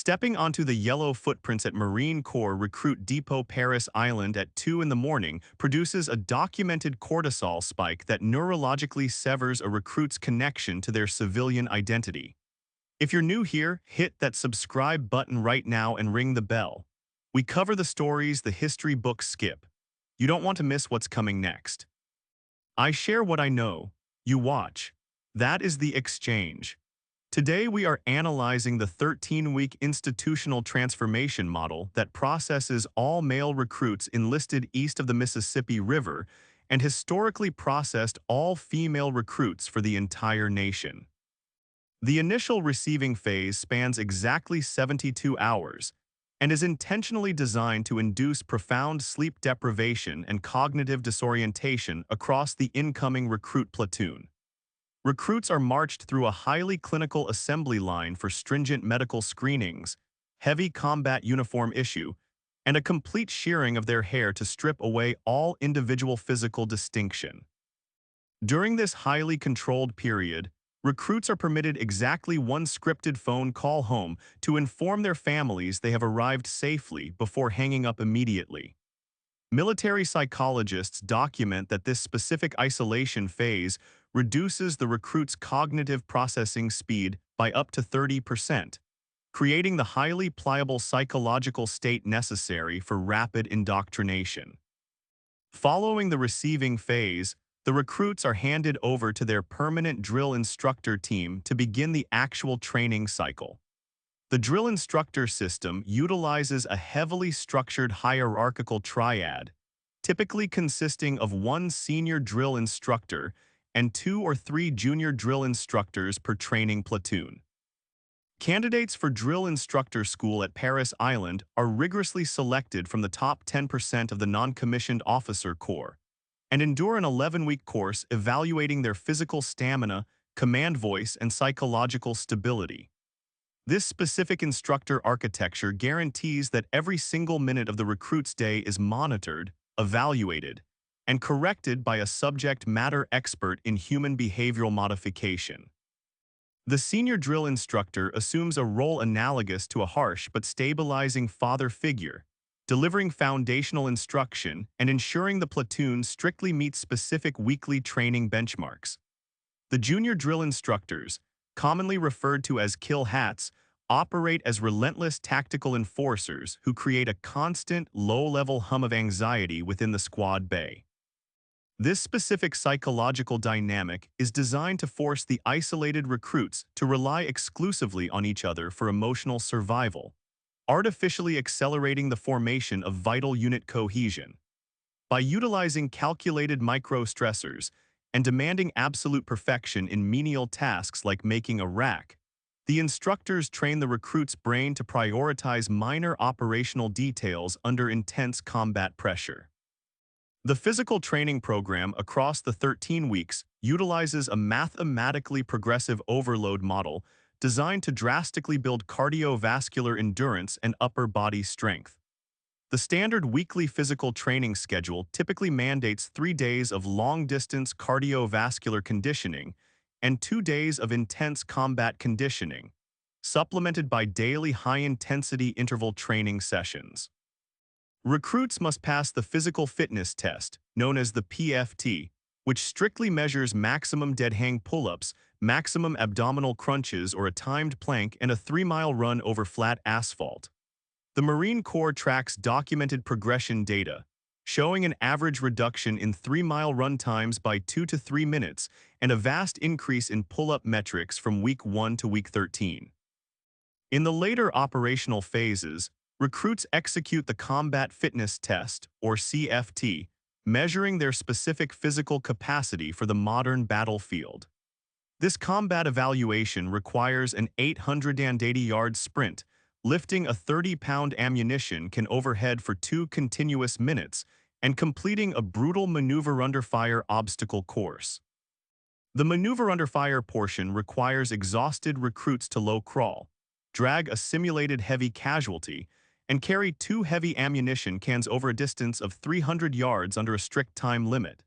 Stepping onto the yellow footprints at Marine Corps Recruit Depot Parris Island at 2 in the morning produces a documented cortisol spike that neurologically severs a recruit's connection to their civilian identity. If you're new here, hit that subscribe button right now and ring the bell. We cover the stories the history books skip. You don't want to miss what's coming next. I share what I know. You watch. That is the exchange. Today we are analyzing the 13-week institutional transformation model that processes all male recruits enlisted east of the Mississippi River and historically processed all female recruits for the entire nation. The initial receiving phase spans exactly 72 hours and is intentionally designed to induce profound sleep deprivation and cognitive disorientation across the incoming recruit platoon. Recruits are marched through a highly clinical assembly line for stringent medical screenings, heavy combat uniform issue, and a complete shearing of their hair to strip away all individual physical distinction. During this highly controlled period, recruits are permitted exactly one scripted phone call home to inform their families they have arrived safely before hanging up immediately. Military psychologists document that this specific isolation phase reduces the recruit's cognitive processing speed by up to 30%, creating the highly pliable psychological state necessary for rapid indoctrination. Following the receiving phase, the recruits are handed over to their permanent drill instructor team to begin the actual training cycle. The drill instructor system utilizes a heavily structured hierarchical triad, typically consisting of one senior drill instructor and 2 or 3 junior drill instructors per training platoon. Candidates for drill instructor school at Parris Island are rigorously selected from the top 10% of the non-commissioned officer corps and endure an 11-week course evaluating their physical stamina, command voice, and psychological stability. This specific instructor architecture guarantees that every single minute of the recruit's day is monitored, evaluated, and corrected by a subject matter expert in human behavioral modification. The senior drill instructor assumes a role analogous to a harsh but stabilizing father figure, delivering foundational instruction and ensuring the platoon strictly meets specific weekly training benchmarks. The junior drill instructors, commonly referred to as kill hats, operate as relentless tactical enforcers who create a constant, low-level hum of anxiety within the squad bay. This specific psychological dynamic is designed to force the isolated recruits to rely exclusively on each other for emotional survival, artificially accelerating the formation of vital unit cohesion. By utilizing calculated micro-stressors and demanding absolute perfection in menial tasks like making a rack, the instructors train the recruit's brain to prioritize minor operational details under intense combat pressure. The physical training program across the 13 weeks utilizes a mathematically progressive overload model designed to drastically build cardiovascular endurance and upper body strength. The standard weekly physical training schedule typically mandates 3 days of long-distance cardiovascular conditioning and 2 days of intense combat conditioning, supplemented by daily high-intensity interval training sessions. Recruits must pass the physical fitness test, known as the PFT, which strictly measures maximum dead hang pull-ups, maximum abdominal crunches or a timed plank, and a 3-mile run over flat asphalt. The Marine Corps tracks documented progression data, showing an average reduction in 3-mile run times by 2 to 3 minutes and a vast increase in pull-up metrics from week 1 to week 13. In the later operational phases, recruits execute the Combat Fitness Test, or CFT, measuring their specific physical capacity for the modern battlefield. This combat evaluation requires an 880-yard sprint, lifting a 30-pound ammunition can overhead for 2 continuous minutes, and completing a brutal maneuver under fire obstacle course. The maneuver under fire portion requires exhausted recruits to low crawl, drag a simulated heavy casualty, and carry 2 heavy ammunition cans over a distance of 300 yards under a strict time limit.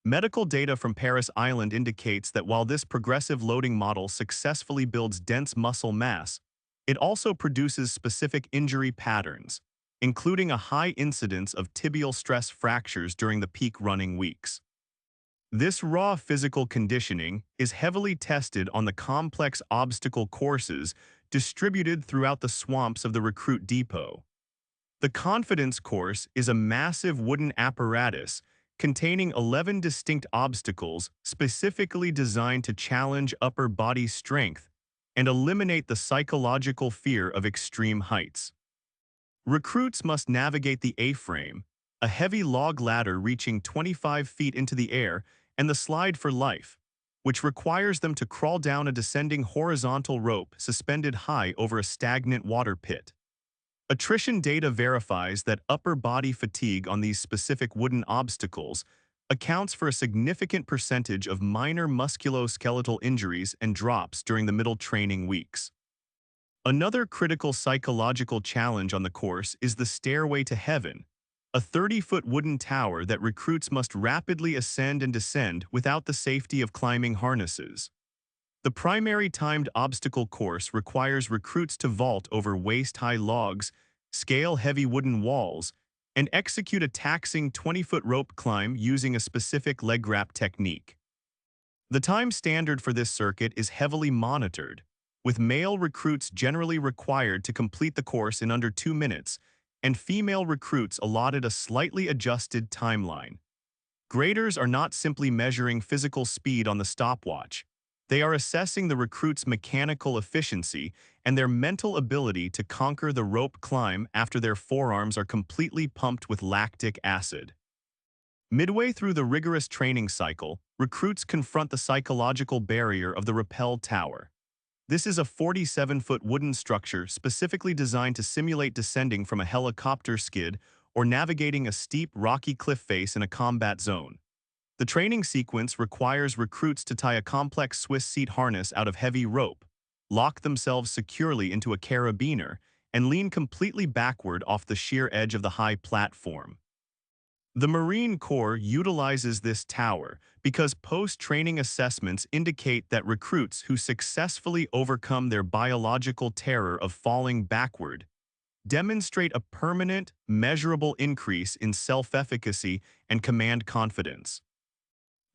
Medical data from Parris Island indicates that while this progressive loading model successfully builds dense muscle mass, It also produces specific injury patterns, including a high incidence of tibial stress fractures during the peak running weeks. This raw physical conditioning is heavily tested on the complex obstacle courses distributed throughout the swamps of the recruit depot. The confidence course is a massive wooden apparatus containing 11 distinct obstacles specifically designed to challenge upper body strength and eliminate the psychological fear of extreme heights. Recruits must navigate the A-frame, a heavy log ladder reaching 25 feet into the air, and the slide for life, which requires them to crawl down a descending horizontal rope suspended high over a stagnant water pit. Attrition data verifies that upper body fatigue on these specific wooden obstacles accounts for a significant percentage of minor musculoskeletal injuries and drops during the middle training weeks. Another critical psychological challenge on the course is the Stairway to Heaven, a 30-foot wooden tower that recruits must rapidly ascend and descend without the safety of climbing harnesses. The primary timed obstacle course requires recruits to vault over waist-high logs, scale heavy wooden walls, and execute a taxing 20-foot rope climb using a specific leg wrap technique. The time standard for this circuit is heavily monitored, with male recruits generally required to complete the course in under 2 minutes, and female recruits allotted a slightly adjusted timeline. Graders are not simply measuring physical speed on the stopwatch. They are assessing the recruit's mechanical efficiency and their mental ability to conquer the rope climb after their forearms are completely pumped with lactic acid. Midway through the rigorous training cycle, recruits confront the psychological barrier of the Repel Tower. This is a 47-foot wooden structure specifically designed to simulate descending from a helicopter skid or navigating a steep, rocky cliff face in a combat zone. The training sequence requires recruits to tie a complex Swiss seat harness out of heavy rope, lock themselves securely into a carabiner, and lean completely backward off the sheer edge of the high platform. The Marine Corps utilizes this tower because post-training assessments indicate that recruits who successfully overcome their biological terror of falling backward demonstrate a permanent, measurable increase in self-efficacy and command confidence.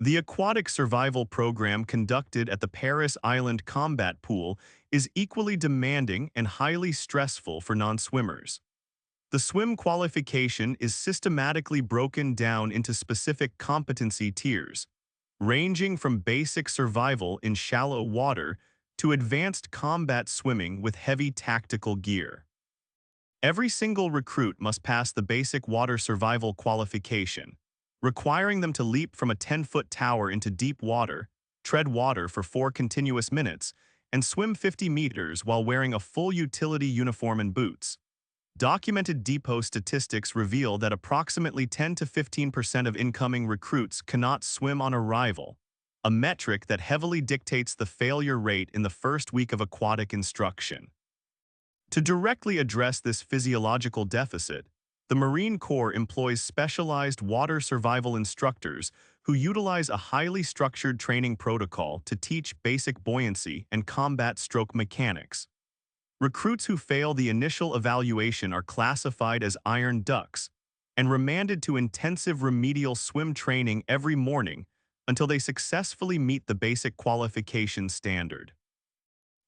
The aquatic survival program conducted at the Parris Island Combat Pool is equally demanding and highly stressful for non-swimmers. The swim qualification is systematically broken down into specific competency tiers, ranging from basic survival in shallow water to advanced combat swimming with heavy tactical gear. Every single recruit must pass the basic water survival qualification, requiring them to leap from a 10-foot tower into deep water, tread water for 4 continuous minutes, and swim 50 meters while wearing a full utility uniform and boots. Documented depot statistics reveal that approximately 10 to 15% of incoming recruits cannot swim on arrival, a metric that heavily dictates the failure rate in the first week of aquatic instruction. To directly address this physiological deficit, the Marine Corps employs specialized water survival instructors who utilize a highly structured training protocol to teach basic buoyancy and combat stroke mechanics. Recruits who fail the initial evaluation are classified as iron ducks and remanded to intensive remedial swim training every morning until they successfully meet the basic qualification standard.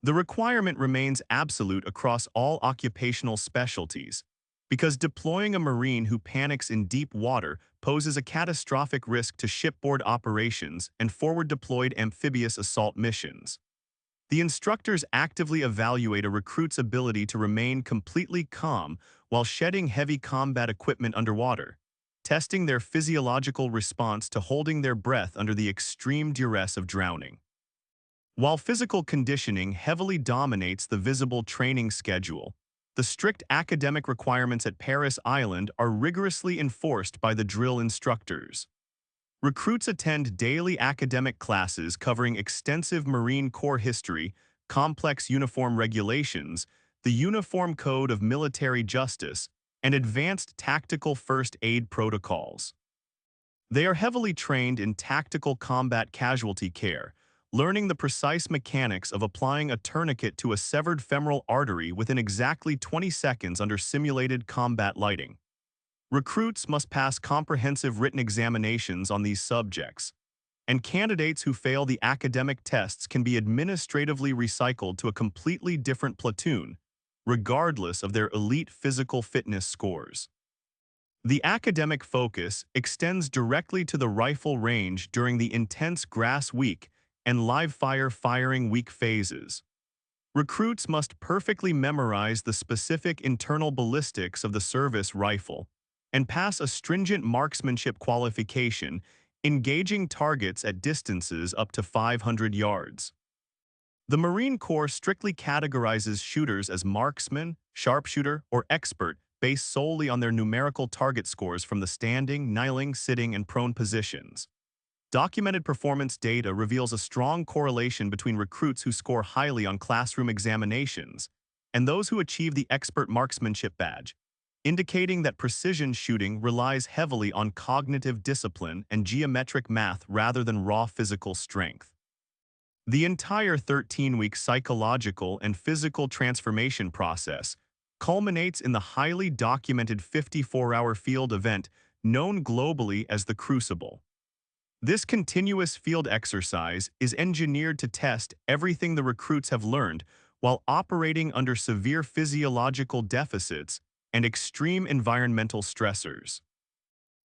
The requirement remains absolute across all occupational specialties because deploying a Marine who panics in deep water poses a catastrophic risk to shipboard operations and forward-deployed amphibious assault missions. The instructors actively evaluate a recruit's ability to remain completely calm while shedding heavy combat equipment underwater, testing their physiological response to holding their breath under the extreme duress of drowning. While physical conditioning heavily dominates the visible training schedule, the strict academic requirements at Parris Island are rigorously enforced by the drill instructors. Recruits attend daily academic classes covering extensive Marine Corps history, complex uniform regulations, the Uniform Code of Military Justice, and advanced tactical first aid protocols. They are heavily trained in tactical combat casualty care, learning the precise mechanics of applying a tourniquet to a severed femoral artery within exactly 20 seconds under simulated combat lighting. Recruits must pass comprehensive written examinations on these subjects, and candidates who fail the academic tests can be administratively recycled to a completely different platoon, regardless of their elite physical fitness scores. The academic focus extends directly to the rifle range during the intense grass week and live-fire firing week phases. Recruits must perfectly memorize the specific internal ballistics of the service rifle and pass a stringent marksmanship qualification, engaging targets at distances up to 500 yards. The Marine Corps strictly categorizes shooters as marksman, sharpshooter, or expert based solely on their numerical target scores from the standing, kneeling, sitting, and prone positions. Documented performance data reveals a strong correlation between recruits who score highly on classroom examinations and those who achieve the expert marksmanship badge, indicating that precision shooting relies heavily on cognitive discipline and geometric math rather than raw physical strength. The entire 13-week psychological and physical transformation process culminates in the highly documented 54-hour field event known globally as the Crucible. This continuous field exercise is engineered to test everything the recruits have learned while operating under severe physiological deficits and extreme environmental stressors.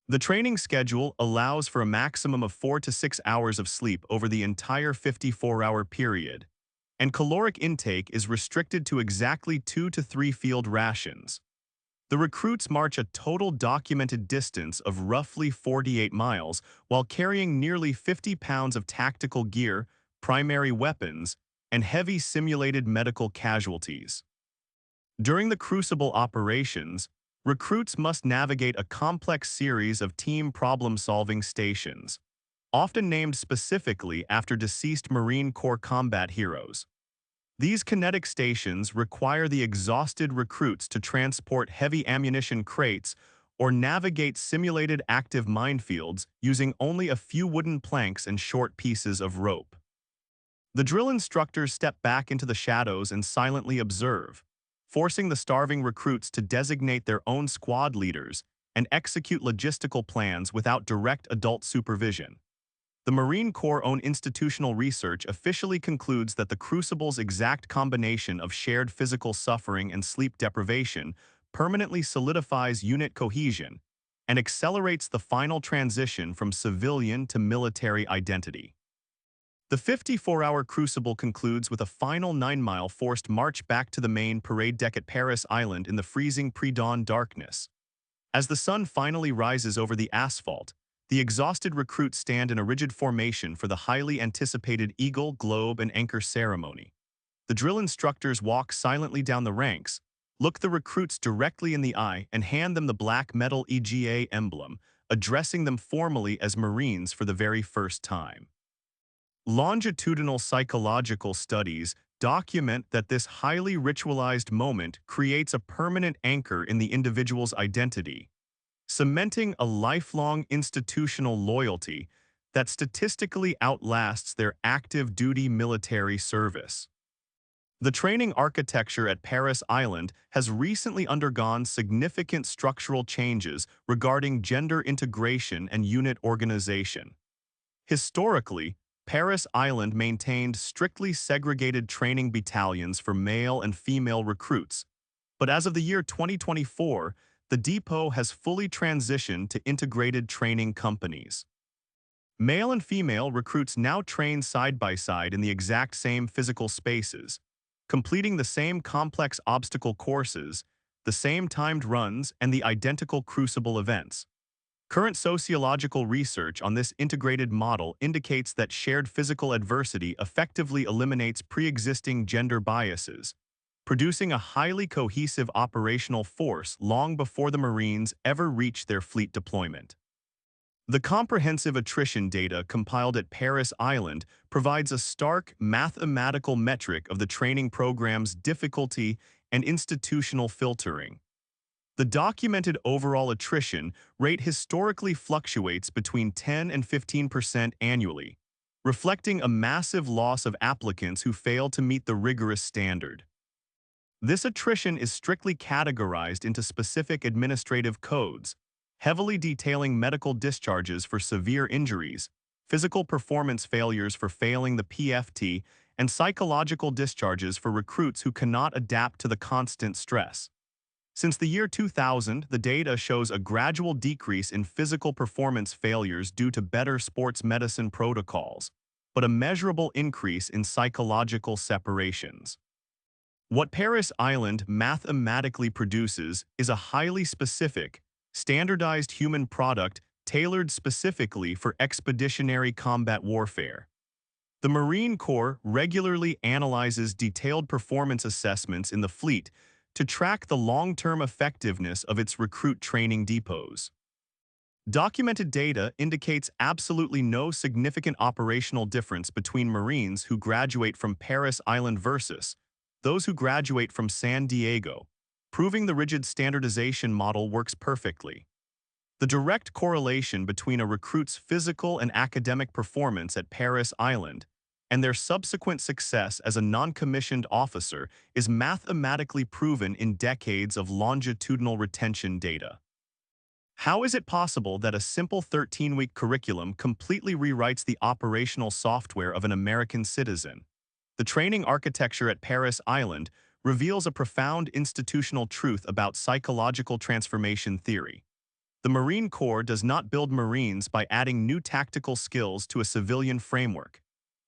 The training schedule allows for a maximum of 4 to 6 hours of sleep over the entire 54-hour period, and caloric intake is restricted to exactly 2 to 3 field rations. The recruits march a total documented distance of roughly 48 miles while carrying nearly 50 pounds of tactical gear, primary weapons, and heavy simulated medical casualties. During the Crucible operations, recruits must navigate a complex series of team problem-solving stations, often named specifically after deceased Marine Corps combat heroes. These kinetic stations require the exhausted recruits to transport heavy ammunition crates or navigate simulated active minefields using only a few wooden planks and short pieces of rope. The drill instructors step back into the shadows and silently observe, forcing the starving recruits to designate their own squad leaders and execute logistical plans without direct adult supervision. The Marine Corps' own institutional research officially concludes that the Crucible's exact combination of shared physical suffering and sleep deprivation permanently solidifies unit cohesion and accelerates the final transition from civilian to military identity. The 54-hour Crucible concludes with a final 9-mile forced march back to the main parade deck at Parris Island in the freezing pre-dawn darkness. As the sun finally rises over the asphalt, the exhausted recruits stand in a rigid formation for the highly anticipated Eagle, Globe, and Anchor ceremony. The drill instructors walk silently down the ranks, look the recruits directly in the eye, and hand them the black metal EGA emblem, addressing them formally as Marines for the very first time. Longitudinal psychological studies document that this highly ritualized moment creates a permanent anchor in the individual's identity, cementing a lifelong institutional loyalty that statistically outlasts their active duty military service. The training architecture at Parris Island has recently undergone significant structural changes regarding gender integration and unit organization. Historically, Parris Island maintained strictly segregated training battalions for male and female recruits, but as of the year 2024, the depot has fully transitioned to integrated training companies. Male and female recruits now train side by side in the exact same physical spaces, completing the same complex obstacle courses, the same timed runs, and the identical Crucible events. Current sociological research on this integrated model indicates that shared physical adversity effectively eliminates pre-existing gender biases, producing a highly cohesive operational force long before the Marines ever reach their fleet deployment. The comprehensive attrition data compiled at Parris Island provides a stark mathematical metric of the training program's difficulty and institutional filtering. The documented overall attrition rate historically fluctuates between 10 and 15% annually, reflecting a massive loss of applicants who fail to meet the rigorous standard. This attrition is strictly categorized into specific administrative codes, heavily detailing medical discharges for severe injuries, physical performance failures for failing the PFT, and psychological discharges for recruits who cannot adapt to the constant stress. Since the year 2000, the data shows a gradual decrease in physical performance failures due to better sports medicine protocols, but a measurable increase in psychological separations. What Parris Island mathematically produces is a highly specific, standardized human product tailored specifically for expeditionary combat warfare. The Marine Corps regularly analyzes detailed performance assessments in the fleet to track the long-term effectiveness of its recruit training depots. Documented data indicates absolutely no significant operational difference between Marines who graduate from Parris Island versus those who graduate from San Diego, proving the rigid standardization model works perfectly. The direct correlation between a recruit's physical and academic performance at Parris Island and their subsequent success as a non-commissioned officer is mathematically proven in decades of longitudinal retention data. How is it possible that a simple 13-week curriculum completely rewrites the operational software of an American citizen? The training architecture at Parris Island reveals a profound institutional truth about psychological transformation theory. The Marine Corps does not build Marines by adding new tactical skills to a civilian framework.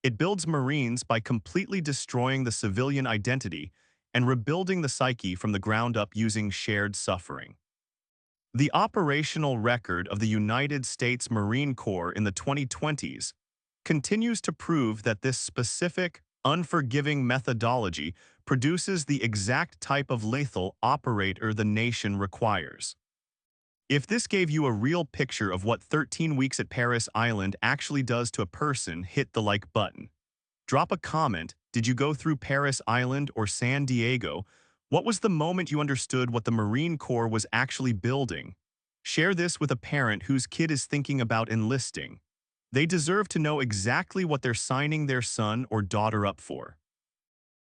It builds Marines by completely destroying the civilian identity and rebuilding the psyche from the ground up using shared suffering. The operational record of the United States Marine Corps in the 2020s continues to prove that this specific, unforgiving methodology produces the exact type of lethal operator the nation requires. If this gave you a real picture of what 13 weeks at Parris Island actually does to a person, hit the like button. Drop a comment. Did you go through Parris Island or San Diego? What was the moment you understood what the Marine Corps was actually building? Share this with a parent whose kid is thinking about enlisting. They deserve to know exactly what they're signing their son or daughter up for.